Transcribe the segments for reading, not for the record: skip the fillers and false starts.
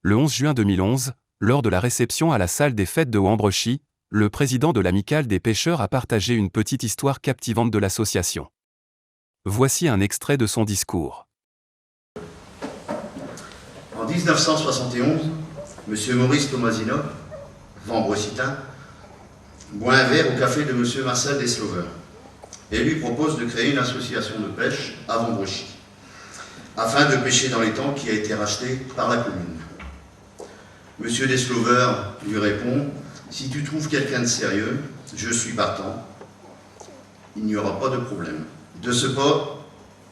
Le 11 juin 2011, lors de la réception à la salle des fêtes de Wambrechy, le président de l'Amicale des pêcheurs a partagé une petite histoire captivante de l'association. Voici un extrait de son discours. En 1971, M. Maurice Tomasino, Vambrechytain, boit un verre au café de M. Marcel Deslovers et lui propose de créer une association de pêche à Vambrechy, afin de pêcher dans l'étang qui a été racheté par la commune. M. Deslovers lui répond « Si tu trouves quelqu'un de sérieux, je suis partant, il n'y aura pas de problème. » De ce pas,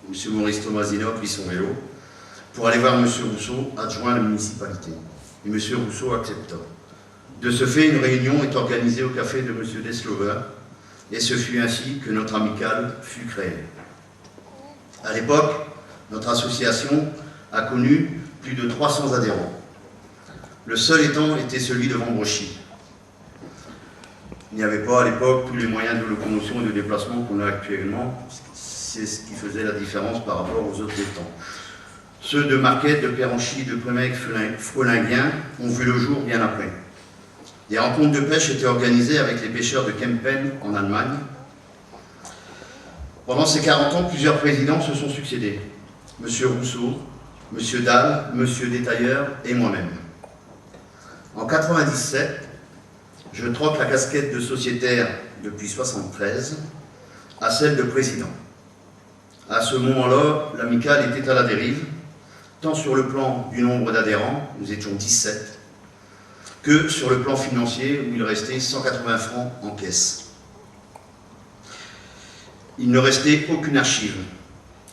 M. Maurice Tomasino prit son vélo pour aller voir M. Rousseau, adjoint à la municipalité. Et M. Rousseau accepta. De ce fait, une réunion est organisée au café de M. Deslovers, et ce fut ainsi que notre amicale fut créée. À l'époque, notre association a connu plus de 300 adhérents. Le seul étang était celui de Vambrechy. Il n'y avait pas à l'époque tous les moyens de locomotion et de déplacement qu'on a actuellement. C'est ce qui faisait la différence par rapport aux autres étangs. Ceux de Marquette, de Péranchy, de Prémec, Frolinguien ont vu le jour bien après. Des rencontres de pêche étaient organisées avec les pêcheurs de Kempen en Allemagne. Pendant ces 40 ans, plusieurs présidents se sont succédés. M. Rousseau, M. Dalle, M. Détailleur et moi-même. En 1997, je troque la casquette de sociétaire depuis 1973 à celle de président. À ce moment-là, l'amicale était à la dérive, tant sur le plan du nombre d'adhérents, nous étions 17, que sur le plan financier, où il restait 180 francs en caisse. Il ne restait aucune archive.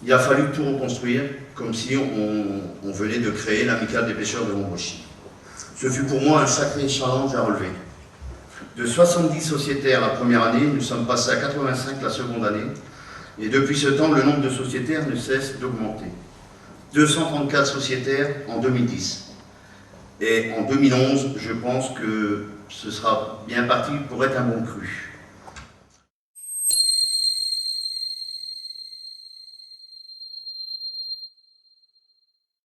Il a fallu tout reconstruire, comme si on venait de créer l'amicale des pêcheurs de Wambrechy. Ce fut pour moi un sacré challenge à relever. De 70 sociétaires la première année, nous sommes passés à 85 la seconde année, et depuis ce temps, le nombre de sociétaires ne cesse d'augmenter. 234 sociétaires en 2010. Et en 2011, je pense que ce sera bien parti pour être un bon cru.